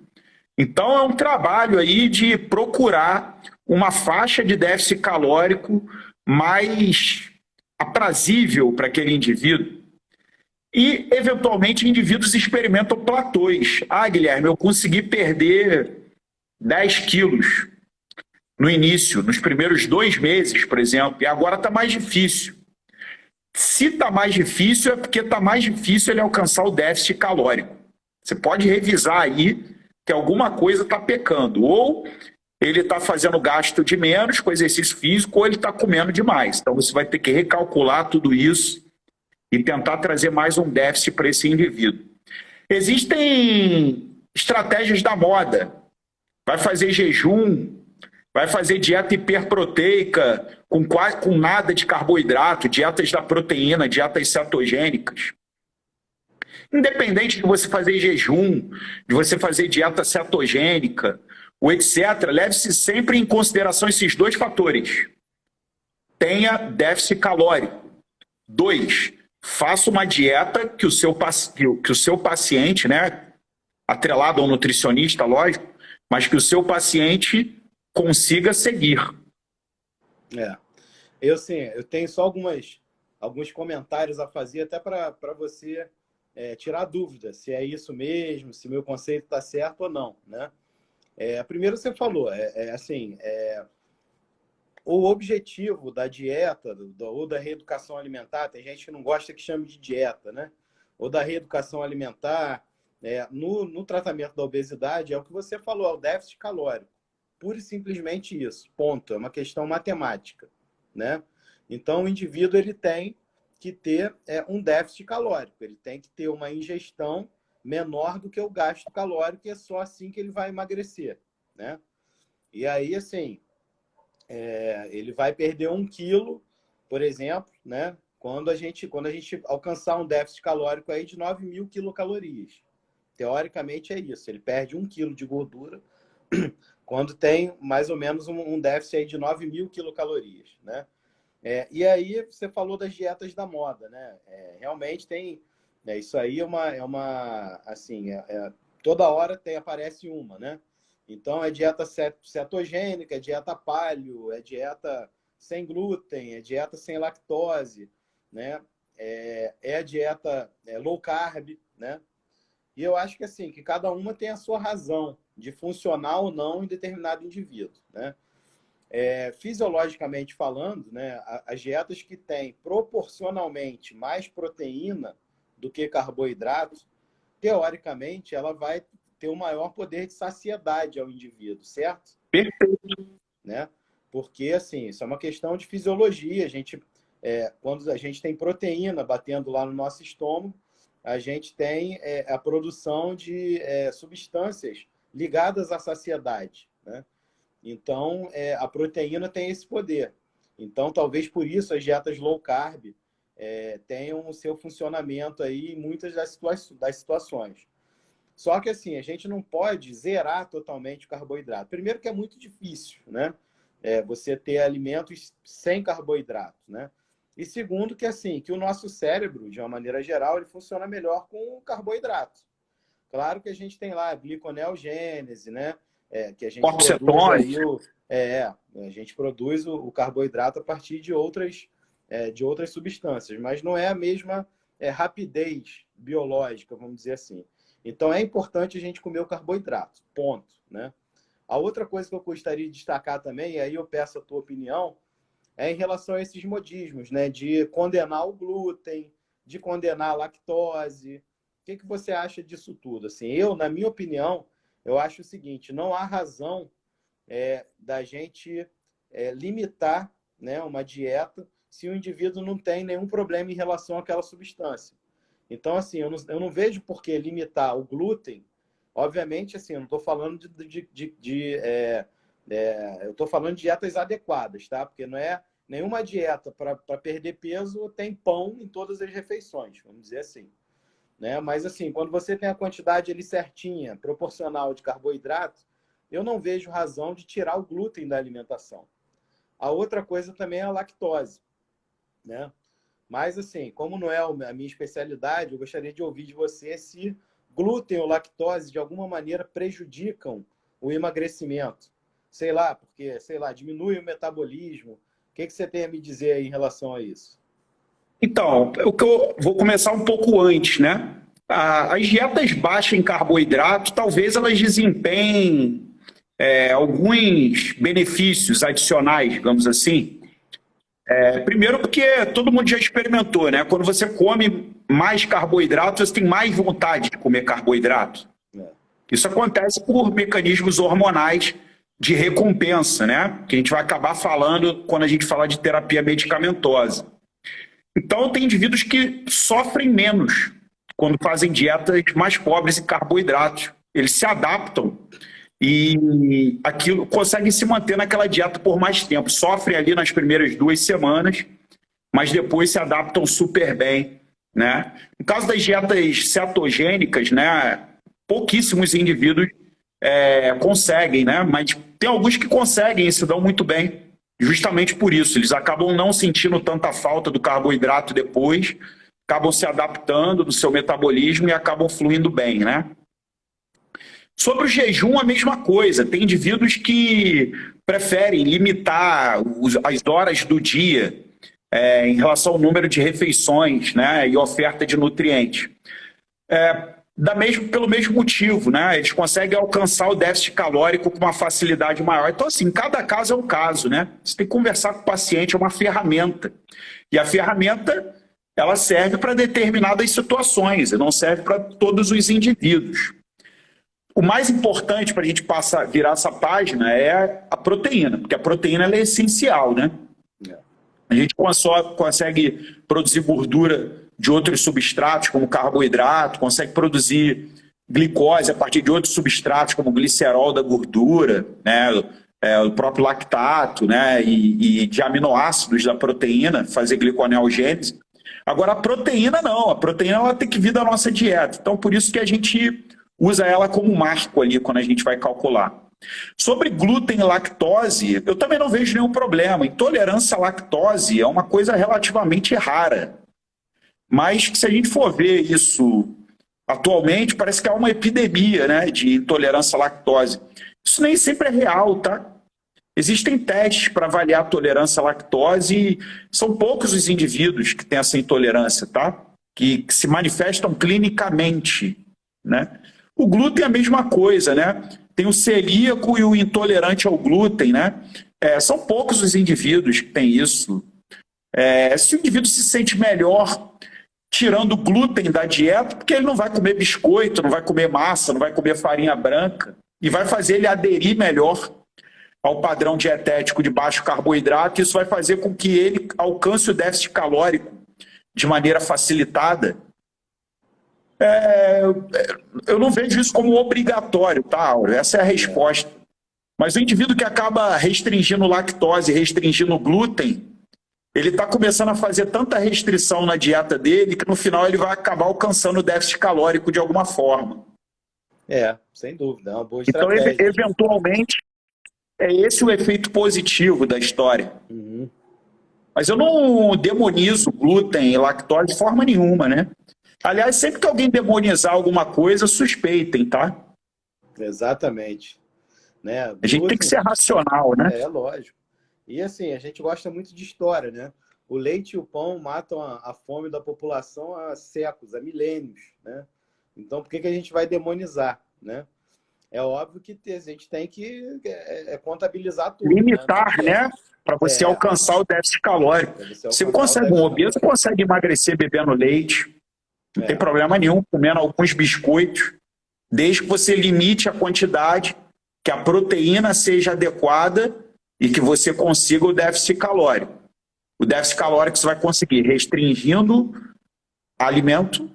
Então é um trabalho aí de procurar uma faixa de déficit calórico mais aprazível para aquele indivíduo. E, eventualmente, indivíduos experimentam platôs. Ah, Guilherme, eu consegui perder 10 quilos no início, nos primeiros 2 meses, por exemplo, e agora está mais difícil. Se está mais difícil, é porque está mais difícil ele alcançar o déficit calórico. Você pode revisar aí que alguma coisa está pecando. Ou ele está fazendo gasto de menos com exercício físico, ou ele está comendo demais. Então você vai ter que recalcular tudo isso e tentar trazer mais um déficit para esse indivíduo. Existem estratégias da moda. Vai fazer jejum, vai fazer dieta hiperproteica, com nada de carboidrato, dietas da proteína, dietas cetogênicas. Independente de você fazer jejum, de você fazer dieta cetogênica, ou etc., leve-se sempre em consideração esses 2 fatores. Tenha déficit calórico. 2, faça uma dieta que o seu paciente, né, atrelado ao nutricionista, lógico, mas que o seu paciente consiga seguir. Eu tenho só alguns comentários a fazer, até para você tirar dúvida se é isso mesmo, se meu conceito está certo ou não, né? Primeiro você falou, o objetivo da dieta ou da reeducação alimentar, tem gente que não gosta que chame de dieta, né? Ou da reeducação alimentar, no tratamento da obesidade, é o que você falou, é o déficit calórico. Pura e simplesmente isso, ponto. É uma questão matemática, né? Então, o indivíduo ele tem que ter um déficit calórico, ele tem que ter uma ingestão menor do que o gasto calórico, e é só assim que ele vai emagrecer, né? E aí, assim, ele vai perder 1 quilo, por exemplo, né? Quando a gente alcançar um déficit calórico aí de 9.000 quilocalorias. Teoricamente é isso, ele perde 1 quilo de gordura quando tem mais ou menos um déficit aí de 9.000 quilocalorias, né? E aí você falou das dietas da moda, né? Realmente tem, isso aí toda hora aparece uma, né? Então é dieta cetogênica, é dieta paleo, é dieta sem glúten, é dieta sem lactose, né? É a dieta low carb, né? E eu acho que assim, que cada uma tem a sua razão de funcionar ou não em determinado indivíduo, né? fisiologicamente falando, né, as dietas que têm proporcionalmente mais proteína do que carboidrato, teoricamente, ela vai ter um maior poder de saciedade ao indivíduo, certo? Perfeito. Né? Porque, assim, isso é uma questão de fisiologia. Quando a gente tem proteína batendo lá no nosso estômago, a gente tem a produção de substâncias ligadas à saciedade, né? Então, a proteína tem esse poder. Então, talvez por isso as dietas low carb tenham o seu funcionamento aí em muitas das situações. Só que, assim, a gente não pode zerar totalmente o carboidrato. Primeiro que é muito difícil, né? Você ter alimentos sem carboidrato, né? E segundo que, assim, que o nosso cérebro, de uma maneira geral, ele funciona melhor com carboidrato. Claro que a gente tem lá a gliconeogênese, né? Que a gente produz aí a gente produz o carboidrato a partir de outras substâncias, mas não é a mesma rapidez biológica, vamos dizer assim. Então é importante a gente comer o carboidrato, ponto, né? A outra coisa que eu gostaria de destacar também, e aí eu peço a tua opinião, é em relação a esses modismos, né? De condenar o glúten, de condenar a lactose. O que você acha disso tudo? Assim, na minha opinião, eu acho o seguinte: não há razão da gente limitar, né, uma dieta se o indivíduo não tem nenhum problema em relação àquela substância. Então, assim, eu não vejo por que limitar o glúten. Obviamente, assim, eu não estou falando eu estou falando de dietas adequadas, tá? Porque não é nenhuma dieta para perder peso tem pão em todas as refeições, vamos dizer assim. Né? Mas, assim, quando você tem a quantidade ali certinha, proporcional de carboidrato, eu não vejo razão de tirar o glúten da alimentação. A outra coisa também é a lactose, né? Mas, assim, como não é a minha especialidade, eu gostaria de ouvir de você se glúten ou lactose, de alguma maneira, prejudicam o emagrecimento. Sei lá, porque, diminui o metabolismo. O que você tem a me dizer aí em relação a isso? Então, o que eu vou começar um pouco antes, né? As dietas baixas em carboidrato, talvez elas desempenhem alguns benefícios adicionais, digamos assim. Primeiro porque todo mundo já experimentou, né? Quando você come mais carboidrato, você tem mais vontade de comer carboidrato. Isso acontece por mecanismos hormonais de recompensa, né? Que a gente vai acabar falando quando a gente falar de terapia medicamentosa. Então, tem indivíduos que sofrem menos quando fazem dietas mais pobres em carboidratos. Eles se adaptam e aquilo conseguem se manter naquela dieta por mais tempo. Sofrem ali nas primeiras 2 semanas, mas depois se adaptam super bem, né? No caso das dietas cetogênicas, né, pouquíssimos indivíduos conseguem, né? Mas tem alguns que conseguem e se dão muito bem. Justamente por isso, eles acabam não sentindo tanta falta do carboidrato depois, acabam se adaptando no seu metabolismo e acabam fluindo bem, né? Sobre o jejum, a mesma coisa. Tem indivíduos que preferem limitar as horas do dia em relação ao número de refeições, né, e oferta de nutrientes. Pelo mesmo motivo, né? Eles conseguem alcançar o déficit calórico com uma facilidade maior. Então, assim, cada caso é um caso, né? Você tem que conversar com o paciente, é uma ferramenta. E a ferramenta, ela serve para determinadas situações, e não serve para todos os indivíduos. O mais importante para a gente virar essa página é a proteína, porque a proteína ela é essencial, né? A gente consegue produzir gordura de outros substratos, como carboidrato, consegue produzir glicose a partir de outros substratos, como glicerol da gordura, né? O próprio lactato, né? E de aminoácidos da proteína, fazer gliconeogênese. Agora, a proteína não, a proteína ela tem que vir da nossa dieta. Então, por isso que a gente usa ela como marco ali quando a gente vai calcular. Sobre glúten e lactose, eu também não vejo nenhum problema. Intolerância à lactose é uma coisa relativamente rara. Mas se a gente for ver isso atualmente, parece que há uma epidemia, né, de intolerância à lactose. Isso nem sempre é real, tá? Existem testes para avaliar a tolerância à lactose e são poucos os indivíduos que têm essa intolerância, tá? Que se manifestam clinicamente, né? O glúten é a mesma coisa, né? Tem o celíaco e o intolerante ao glúten, né? São poucos os indivíduos que têm isso. Se o indivíduo se sente melhor tirando o glúten da dieta, porque ele não vai comer biscoito, não vai comer massa, não vai comer farinha branca, e vai fazer ele aderir melhor ao padrão dietético de baixo carboidrato. Isso vai fazer com que ele alcance o déficit calórico de maneira facilitada. Eu não vejo isso como obrigatório, tá, Auro? Essa é a resposta. Mas o indivíduo que acaba restringindo lactose, restringindo glúten, ele está começando a fazer tanta restrição na dieta dele que no final ele vai acabar alcançando o déficit calórico de alguma forma. Sem dúvida, é uma boa então, estratégia. Eventualmente, é esse o efeito positivo da história. Uhum. Mas eu não demonizo glúten e lactose de forma nenhuma, né? Aliás, sempre que alguém demonizar alguma coisa, suspeitem, tá? Exatamente. Né? A gente tem que ser racional, né? Lógico. E assim, a gente gosta muito de história, né? O leite e o pão matam a fome da população há séculos, há milênios, né? Então, por que a gente vai demonizar, né? É óbvio que a gente tem que contabilizar tudo. Limitar, né? Para você alcançar o déficit calórico. Você consegue, um obeso consegue emagrecer bebendo leite, não tem problema nenhum, comendo alguns biscoitos, desde que você limite a quantidade, que a proteína seja adequada e que você consiga o déficit calórico. O déficit calórico você vai conseguir restringindo alimento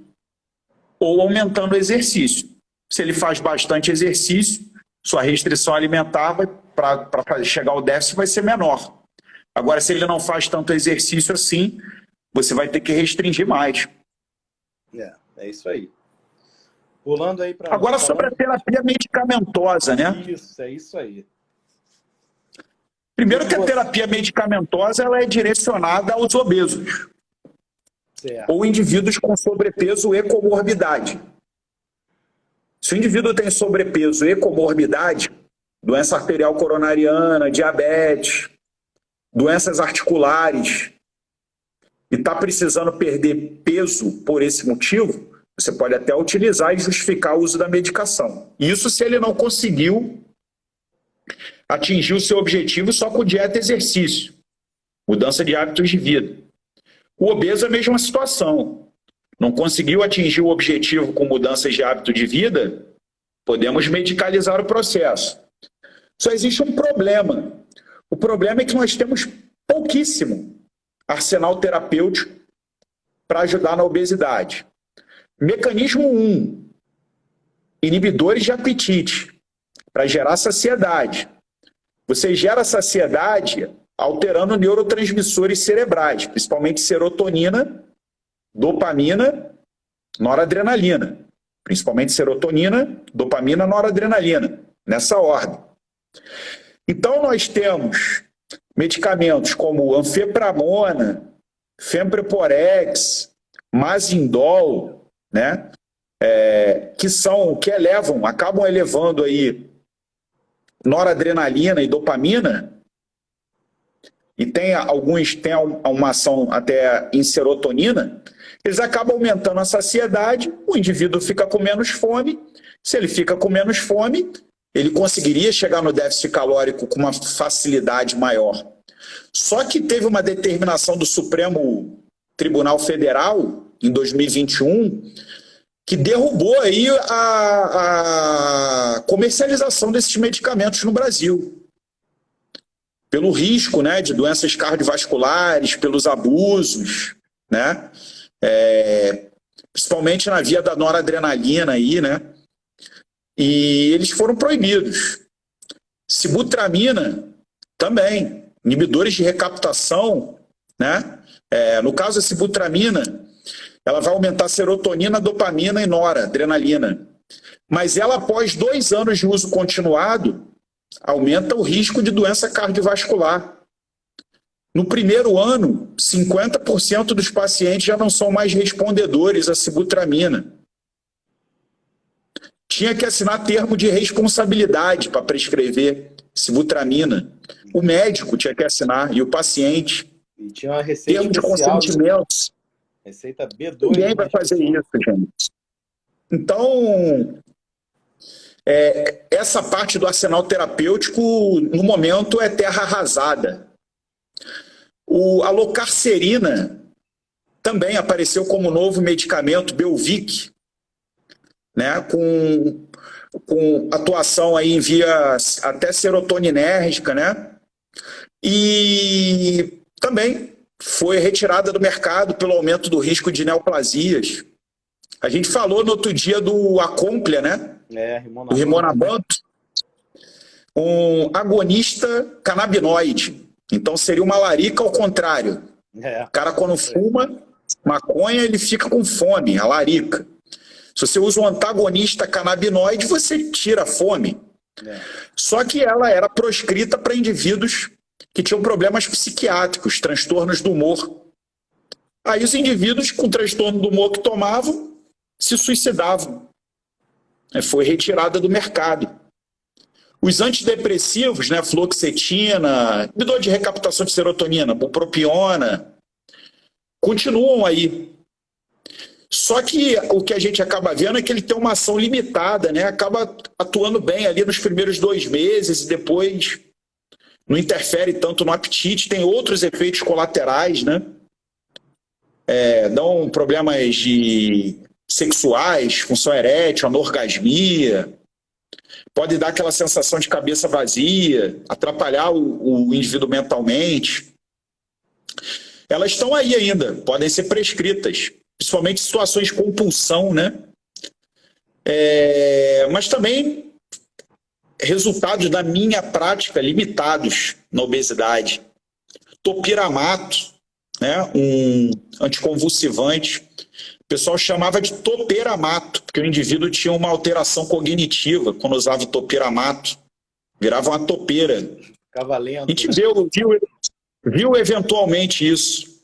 ou aumentando o exercício. Se ele faz bastante exercício, sua restrição alimentar para chegar ao déficit vai ser menor. Agora, se ele não faz tanto exercício assim, você vai ter que restringir mais. É isso aí. Pulando aí para... Agora, sobre a terapia medicamentosa, né? Isso, é isso aí. Primeiro que a terapia medicamentosa ela é direcionada aos obesos. Certo. Ou indivíduos com sobrepeso e comorbidade. Se o indivíduo tem sobrepeso e comorbidade, doença arterial coronariana, diabetes, doenças articulares, e está precisando perder peso por esse motivo, você pode até utilizar e justificar o uso da medicação. Isso se ele não conseguiu atingir o seu objetivo só com dieta e exercício, mudança de hábitos de vida. O obeso é a mesma situação. Não conseguiu atingir o objetivo com mudanças de hábito de vida, podemos medicalizar o processo. Só existe um problema. O problema é que nós temos pouquíssimo arsenal terapêutico para ajudar na obesidade. Mecanismo 1, inibidores de apetite, para gerar saciedade. Você gera saciedade alterando neurotransmissores cerebrais, principalmente serotonina, dopamina, noradrenalina. Principalmente serotonina, dopamina, noradrenalina, nessa ordem. Então, nós temos medicamentos como anfepramona, fempreporex, mazindol, né? Acabam elevando aí noradrenalina e dopamina, e tem uma ação até em serotonina, eles acabam aumentando a saciedade, o indivíduo fica com menos fome. Se ele fica com menos fome, ele conseguiria chegar no déficit calórico com uma facilidade maior. Só que teve uma determinação do Supremo Tribunal Federal, em 2021, que derrubou aí a comercialização desses medicamentos no Brasil. Pelo risco, né, de doenças cardiovasculares, pelos abusos, né? Principalmente na via da noradrenalina aí, né? E eles foram proibidos. Sibutramina também, inibidores de recaptação, né? No caso da sibutramina, ela vai aumentar serotonina, dopamina e noradrenalina. Mas ela, após 2 anos de uso continuado, aumenta o risco de doença cardiovascular. No primeiro ano, 50% dos pacientes já não são mais respondedores à sibutramina. Tinha que assinar termo de responsabilidade para prescrever sibutramina. O médico tinha que assinar e o paciente. E tinha uma receita termo de especial, consentimento. Receita B2. Ninguém vai fazer isso, gente. Então, essa parte do arsenal terapêutico, no momento, é terra arrasada. A locarcerina também apareceu como novo medicamento, Belvic, né, com atuação aí em via até serotoninérgica, né? E também foi retirada do mercado pelo aumento do risco de neoplasias. A gente falou no outro dia do Acomplia, né? Do Rimonabant, um agonista canabinoide. Então seria uma larica ao contrário. O cara, quando fuma maconha, ele fica com fome, a larica. Se você usa um antagonista canabinoide, você tira a fome. Só que ela era proscrita para indivíduos que tinham problemas psiquiátricos, transtornos do humor. Aí os indivíduos com transtorno do humor que tomavam se suicidavam. Foi retirada do mercado. Os antidepressivos, né, fluoxetina, inibidor de recaptação de serotonina, bupropiona, continuam aí. Só que o que a gente acaba vendo é que ele tem uma ação limitada, né? Acaba atuando bem ali nos primeiros 2 meses e depois não interfere tanto no apetite. Tem outros efeitos colaterais, né? Dão problemas sexuais, função erétil, anorgasmia. Pode dar aquela sensação de cabeça vazia, atrapalhar o indivíduo mentalmente. Elas estão aí ainda, podem ser prescritas, principalmente em situações de compulsão, né? Mas também resultados da minha prática limitados na obesidade. Topiramato, né? Um anticonvulsivante. O pessoal chamava de topiramato, porque o indivíduo tinha uma alteração cognitiva quando usava o topiramato. Virava uma topeira. Ficava lento, a gente viu eventualmente isso.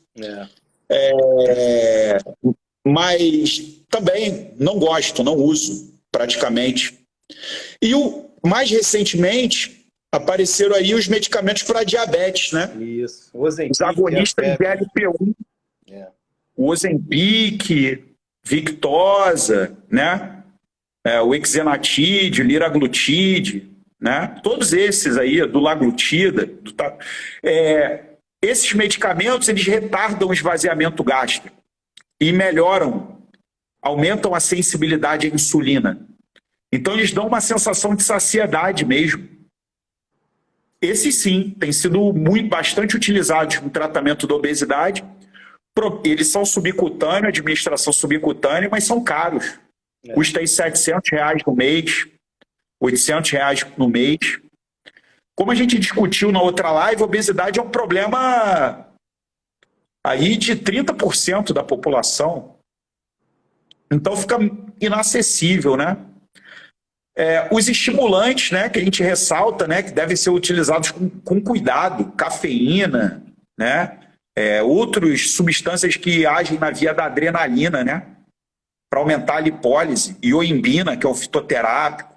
Mas também não gosto, não uso praticamente. E mais recentemente apareceram aí os medicamentos para diabetes, né? Isso. Os agonistas de GLP-1. O Ozempic, Victoza, né? O Exenatide, o Liraglutide, né? Todos esses aí, do Laglutida, esses medicamentos, eles retardam o esvaziamento gástrico e aumentam a sensibilidade à insulina. Então, eles dão uma sensação de saciedade mesmo. Esses, sim, têm sido bastante utilizados no tratamento da obesidade. Eles são subcutâneos, administração subcutânea, mas são caros. Custa aí R$700 no mês, R$800 no mês. Como a gente discutiu na outra live, a obesidade é um problema aí de 30% da população. Então fica inacessível, né? Os estimulantes, né, que a gente ressalta, né, que devem ser utilizados com cuidado, cafeína, né? Outras substâncias que agem na via da adrenalina, né? Para aumentar a lipólise, ioimbina, que é o fitoterápico.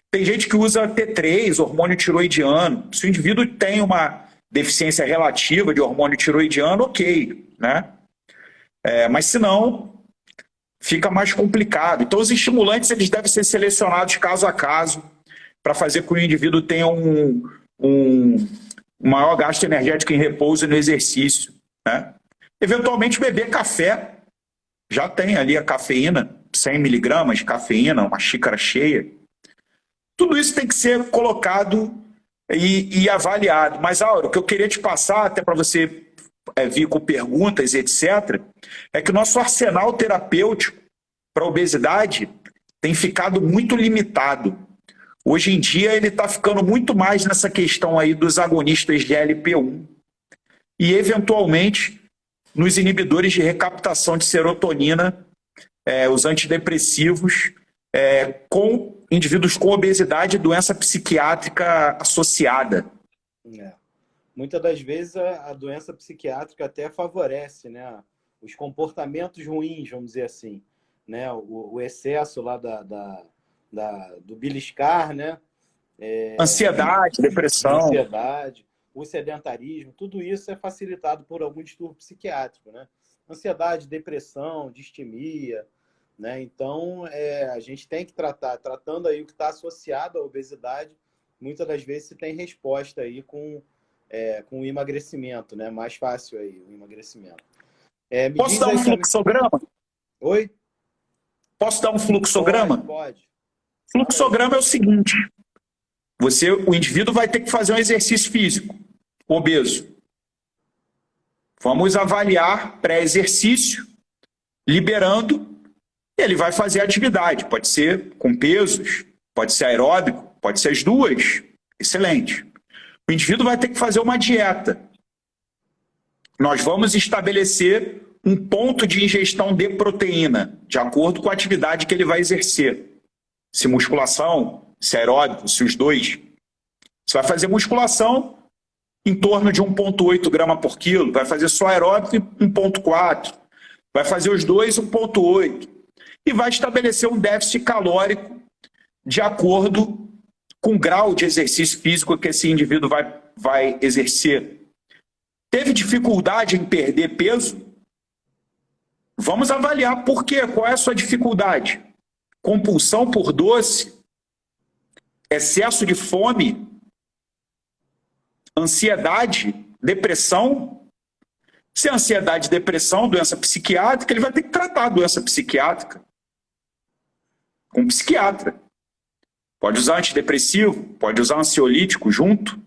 Tem gente que usa T3, hormônio tiroidiano. Se o indivíduo tem uma deficiência relativa de hormônio tiroidiano, ok, né? Mas se não, fica mais complicado. Então, os estimulantes eles devem ser selecionados caso a caso para fazer com que o indivíduo tenha um maior gasto energético em repouso e no exercício, né? Eventualmente, beber café. Já tem ali a cafeína, 100 miligramas de cafeína, uma xícara cheia. Tudo isso tem que ser colocado e avaliado. Mas, Auro, o que eu queria te passar, até para você vir com perguntas e etc., é que o nosso arsenal terapêutico para a obesidade tem ficado muito limitado. Hoje em dia, ele está ficando muito mais nessa questão aí dos agonistas de GLP-1 e, eventualmente, nos inibidores de recaptação de serotonina, os antidepressivos, com indivíduos com obesidade e doença psiquiátrica associada. Muitas das vezes a doença psiquiátrica até favorece, né, os comportamentos ruins, vamos dizer assim, né, o excesso lá do beliscar, né? Ansiedade, depressão. O sedentarismo, tudo isso é facilitado por algum distúrbio psiquiátrico, né? Ansiedade, depressão, distimia, né? Então, a gente tem que tratando aí o que está associado à obesidade, muitas das vezes se tem resposta aí com o emagrecimento, né? Mais fácil aí o emagrecimento. Me Posso diz dar um aí também... fluxograma? Oi? Posso dar um fluxograma? Pode. Fluxograma é o seguinte: o indivíduo vai ter que fazer um exercício físico, obeso. Vamos avaliar pré-exercício, liberando, e ele vai fazer atividade. Pode ser com pesos, pode ser aeróbico, pode ser as duas. Excelente. O indivíduo vai ter que fazer uma dieta. Nós vamos estabelecer um ponto de ingestão de proteína, de acordo com a atividade que ele vai exercer. Se musculação, se aeróbico, se os dois. Você vai fazer musculação em torno de 1,8 grama por quilo, vai fazer só aeróbico 1,4, vai fazer os dois 1,8 e vai estabelecer um déficit calórico de acordo com o grau de exercício físico que esse indivíduo vai exercer. Teve dificuldade em perder peso? Vamos avaliar por quê, qual é a sua dificuldade? Compulsão por doce? Excesso de fome? Ansiedade, depressão? Se é ansiedade, depressão, doença psiquiátrica, ele vai ter que tratar a doença psiquiátrica com um psiquiatra. Pode usar antidepressivo, pode usar ansiolítico junto. O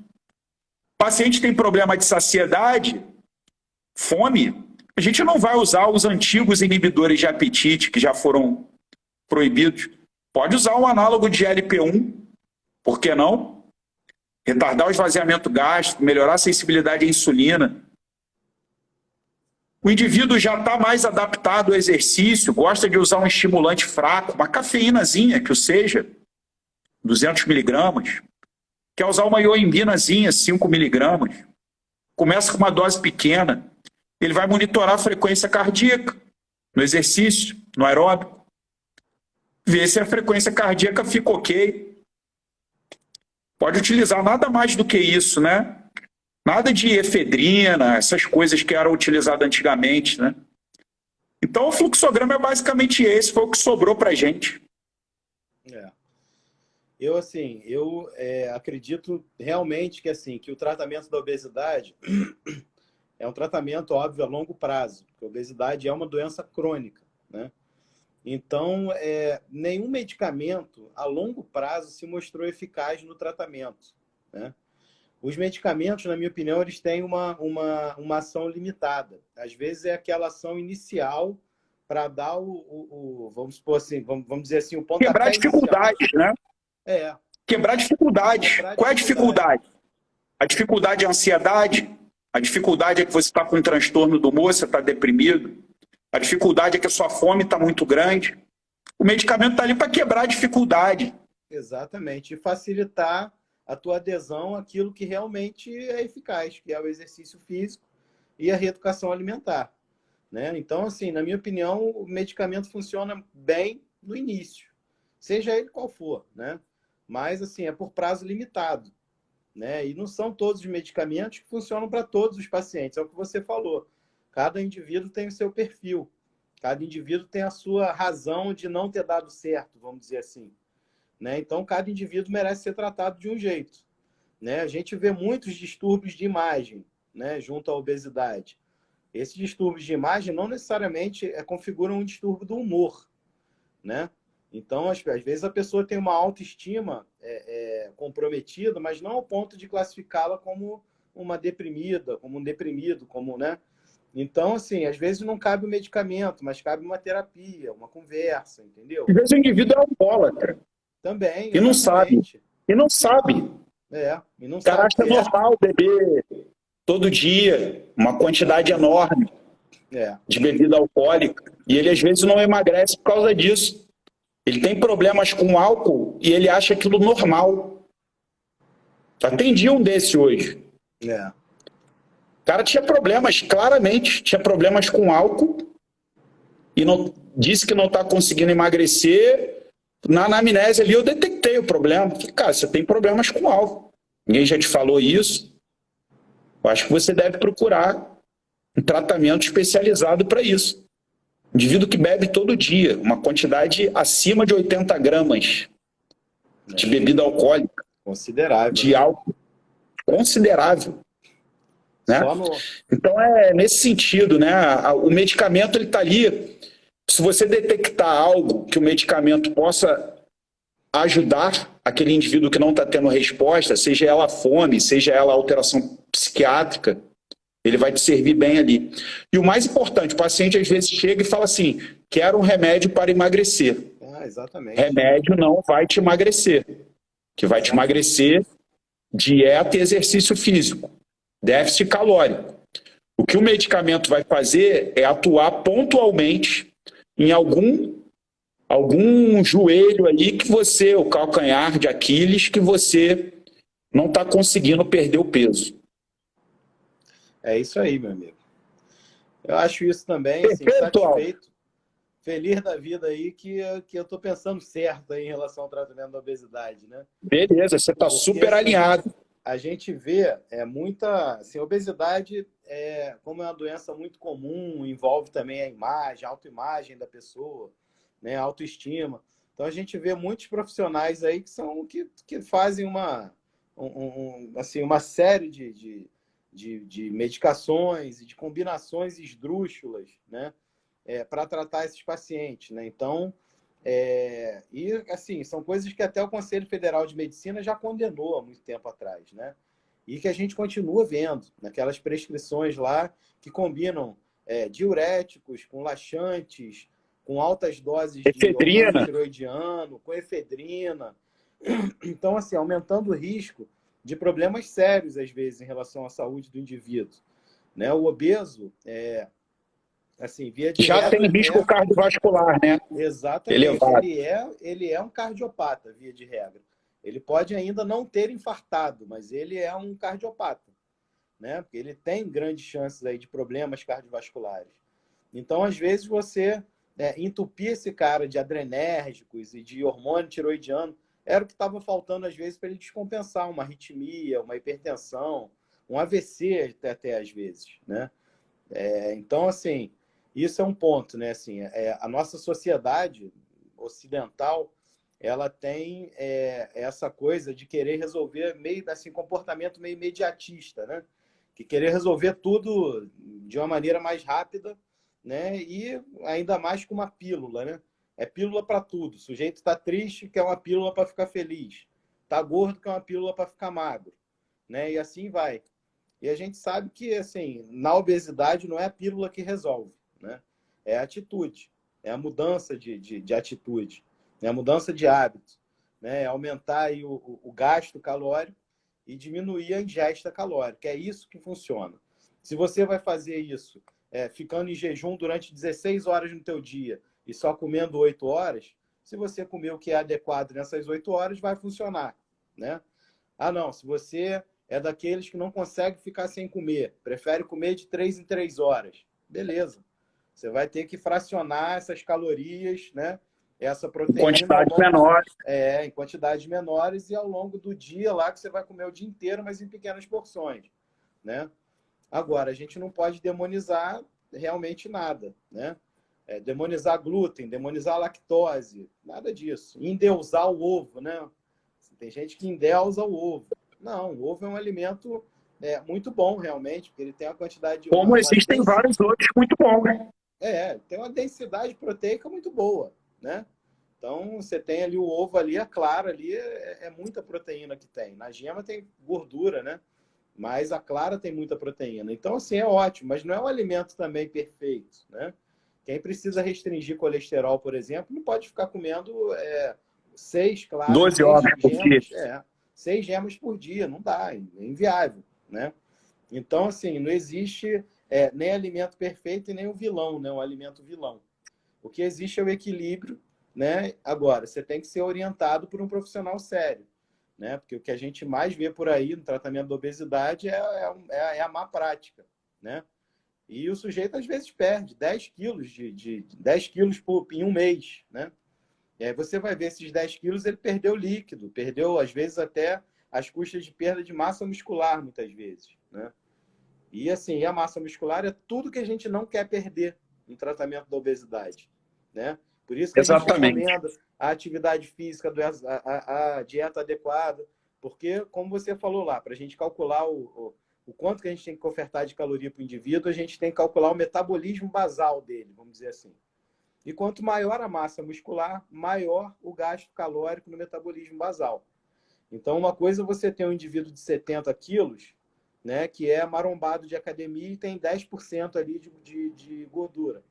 paciente tem problema de saciedade, fome, a gente não vai usar os antigos inibidores de apetite que já foram proibidos. Pode usar um análogo de GLP-1, por que não? Retardar o esvaziamento gástrico, melhorar a sensibilidade à insulina. O indivíduo já está mais adaptado ao exercício, gosta de usar um estimulante fraco, uma cafeínazinha que o seja, 200 miligramas. Quer usar uma ioimbinazinha, 5 miligramas. Começa com uma dose pequena. Ele vai monitorar a frequência cardíaca no exercício, no aeróbico. Ver se a frequência cardíaca fica ok. Pode utilizar nada mais do que isso, né? Nada de efedrina, essas coisas que eram utilizadas antigamente, né? Então o fluxograma é basicamente esse, foi o que sobrou pra gente. Eu acredito realmente que o tratamento da obesidade é um tratamento, óbvio, a longo prazo, porque a obesidade é uma doença crônica, né? Então, nenhum medicamento a longo prazo se mostrou eficaz no tratamento, né? Os medicamentos, na minha opinião, eles têm uma ação limitada. Às vezes é aquela ação inicial para dar vamos supor assim, vamos dizer assim, o pontapé quebrar dificuldades, né? Quebrar dificuldades. Qual é a dificuldade? A dificuldade é a ansiedade? A dificuldade é que você está com um transtorno do humor, você está deprimido? A dificuldade é que a sua fome está muito grande? O medicamento está ali para quebrar a dificuldade. Exatamente. E facilitar a tua adesão àquilo que realmente é eficaz, que é o exercício físico e a reeducação alimentar, né? Então, assim, na minha opinião, o medicamento funciona bem no início, seja ele qual for, né? Mas, assim, é por prazo limitado, né? E não são todos os medicamentos que funcionam para todos os pacientes, é o que você falou. Cada indivíduo tem o seu perfil, cada indivíduo tem a sua razão de não ter dado certo, vamos dizer assim, né? Então, cada indivíduo merece ser tratado de um jeito, né? A gente vê muitos distúrbios de imagem, né, junto à obesidade. Esses distúrbios de imagem não necessariamente configuram um distúrbio do humor, né? Então, às vezes a pessoa tem uma autoestima comprometida, mas não ao ponto de classificá-la como uma deprimida, como um deprimido, como, né? Então, assim, às vezes não cabe o medicamento, mas cabe uma terapia, uma conversa, entendeu? Às vezes o indivíduo é alcoólatra. Também. E não sabe. E não sabe. E não o cara sabe acha normal beber todo dia uma quantidade enorme de bebida alcoólica. E ele, às vezes, não emagrece por causa disso. Ele tem problemas com álcool e ele acha aquilo normal. Atendi um desse hoje. O cara tinha problemas, claramente, tinha problemas com álcool e não, disse que não está conseguindo emagrecer. Na anamnese ali eu detectei o problema. Falei, cara, você tem problemas com álcool. Ninguém já te falou isso? Eu acho que você deve procurar um tratamento especializado para isso. Indivíduo que bebe todo dia, uma quantidade acima de 80 gramas de bebida alcoólica, Considerável. de álcool, considerável. Né? Então, é nesse sentido, né? O medicamento ele está ali. Se você detectar algo que o medicamento possa ajudar aquele indivíduo que não está tendo resposta, seja ela a fome, seja ela a alteração psiquiátrica, ele vai te servir bem ali. E o mais importante, o paciente às vezes chega e fala assim, quero um remédio para emagrecer. Exatamente. Remédio não vai te emagrecer. O que vai te emagrecer, dieta e exercício físico, déficit calórico. O que o medicamento vai fazer é atuar pontualmente em algum joelho aí que você, o calcanhar de Aquiles, que você não está conseguindo perder o peso. É isso aí, meu amigo. Eu acho isso também, assim, satisfeito, feliz da vida aí, que eu estou pensando certo aí em relação ao tratamento da obesidade, né? Beleza, você está super alinhado. A gente vê muita... Assim, a obesidade, como é uma doença muito comum, envolve também a imagem, a autoimagem da pessoa, né, a autoestima. Então, a gente vê muitos profissionais aí que fazem uma série de medicações e de combinações esdrúxulas, né, para tratar esses pacientes, né? Então, e assim, são coisas que até o Conselho Federal de Medicina já condenou há muito tempo atrás, né? E que a gente continua vendo naquelas prescrições lá que combinam diuréticos com laxantes, com altas doses de hormônio tiroidiano, com efedrina. Então, assim, aumentando o risco de problemas sérios, às vezes, em relação à saúde do indivíduo, né? O obeso, assim, via de já regra, tem risco cardiovascular, né? Exatamente. Ele é um cardiopata, via de regra. Ele pode ainda não ter infartado, mas ele é um cardiopata, né? Porque ele tem grandes chances aí de problemas cardiovasculares. Então, às vezes, você entupir esse cara de adrenérgicos e de hormônio tiroidiano era o que estava faltando, às vezes, para ele descompensar uma arritmia, uma hipertensão, um AVC até às vezes, né? Então, assim, isso é um ponto, né? Assim, a nossa sociedade ocidental, ela tem essa coisa de querer resolver meio assim, comportamento meio imediatista, né? Que querer resolver tudo de uma maneira mais rápida, né? E ainda mais com uma pílula, né? É pílula para tudo. O sujeito está triste, quer uma pílula para ficar feliz. Está gordo, quer uma pílula para ficar magro, né? E assim vai. E a gente sabe que, assim, na obesidade não é a pílula que resolve, né? É a atitude, é a mudança de atitude, é a mudança de hábito, né? É aumentar aí o gasto calórico e diminuir a ingesta calórica. É isso que funciona. Se você vai fazer isso ficando em jejum durante 16 horas no teu dia e só comendo 8 horas, se você comer o que é adequado nessas 8 horas, vai funcionar, né? Ah, não, se você é daqueles que não consegue ficar sem comer, prefere comer de 3 em 3 horas. Beleza. Você vai ter que fracionar essas calorias, né? Essa proteína. Em quantidades menores. Em quantidades menores e ao longo do dia lá que você vai comer o dia inteiro, mas em pequenas porções, né? Agora, a gente não pode demonizar realmente nada, né? Demonizar glúten, demonizar lactose, nada disso. Endeusar o ovo, né? Tem gente que endeusa o ovo. Não, o ovo é um alimento muito bom, realmente, porque ele tem uma quantidade de... Como existem vários outros muito bons, né? Tem uma densidade proteica muito boa, né? Então, você tem ali o ovo ali, a clara ali, muita proteína que tem. Na gema tem gordura, né? Mas a clara tem muita proteína. Então, assim, é ótimo, mas não é um alimento também perfeito, né? Quem precisa restringir colesterol, por exemplo, não pode ficar comendo 6 claras, 12 ovos por dia. 6 gemas por dia, não dá, é inviável, né? Então, assim, não existe nem alimento perfeito e nem um vilão, né? Um alimento vilão. O que existe é o equilíbrio, né? Agora, você tem que ser orientado por um profissional sério, né? Porque o que a gente mais vê por aí no tratamento da obesidade é a má prática, né? E o sujeito, às vezes, perde 10 quilos, 10 quilos em um mês, né? E aí você vai ver esses 10 quilos, ele perdeu líquido, perdeu, às vezes, até as custas de perda de massa muscular, muitas vezes, né? E, assim, a massa muscular é tudo que a gente não quer perder, no tratamento da obesidade, né? Por isso que a gente Exatamente. recomenda a atividade física, a dieta adequada, porque, como você falou lá, para a gente calcular o quanto que a gente tem que ofertar de caloria para o indivíduo, a gente tem que calcular o metabolismo basal dele, vamos dizer assim. E quanto maior a massa muscular, maior o gasto calórico no metabolismo basal. Então, uma coisa é você ter um indivíduo de 70 quilos, né, que é marombado de academia e tem 10% ali de gordura.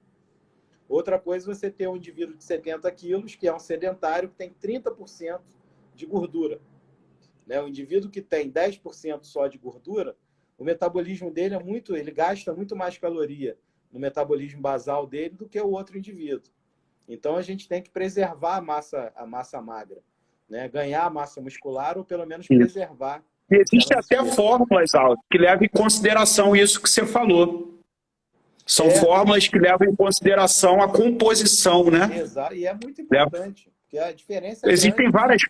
Outra coisa é você ter um indivíduo de 70 quilos, que é um sedentário, que tem 30% de gordura. Né? O indivíduo que tem 10% só de gordura, o metabolismo dele ele gasta muito mais caloria no metabolismo basal dele do que o outro indivíduo. Então a gente tem que preservar a massa magra, né? Ganhar a massa muscular ou pelo menos Isso. preservar. E existem Ela até fórmulas, Aldo, que levam em consideração isso que você falou. São fórmulas que levam em consideração a composição, né? Exato, e é muito importante, porque a diferença é Existem grande. várias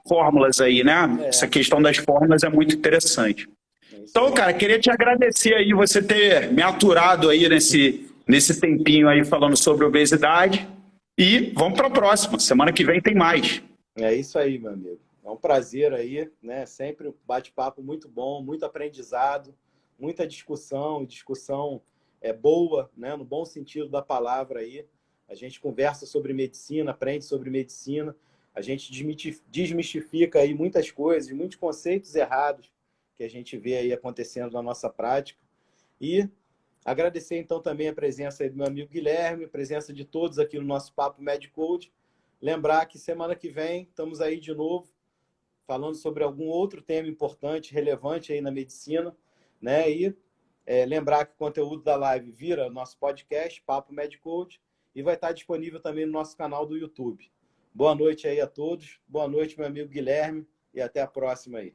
fórmulas aí, né? Essa questão das fórmulas é muito interessante. Então, cara, queria te agradecer aí você ter me aturado aí nesse tempinho aí falando sobre obesidade. E vamos para a próxima. Semana que vem tem mais. É isso aí, meu amigo. É um prazer aí, né? Sempre um bate-papo muito bom, muito aprendizado, muita discussão boa, né? No bom sentido da palavra aí. A gente conversa sobre medicina, aprende sobre medicina, a gente desmistifica aí muitas coisas, muitos conceitos errados que a gente vê aí acontecendo na nossa prática. E agradecer então também a presença aí do meu amigo Guilherme, a presença de todos aqui no nosso Papo MedCode. Lembrar que semana que vem estamos aí de novo falando sobre algum outro tema importante, relevante aí na medicina, né? E lembrar que o conteúdo da live vira nosso podcast, Papo MedCode, e vai estar disponível também no nosso canal do YouTube. Boa noite aí a todos, boa noite, meu amigo Guilherme, e até a próxima aí.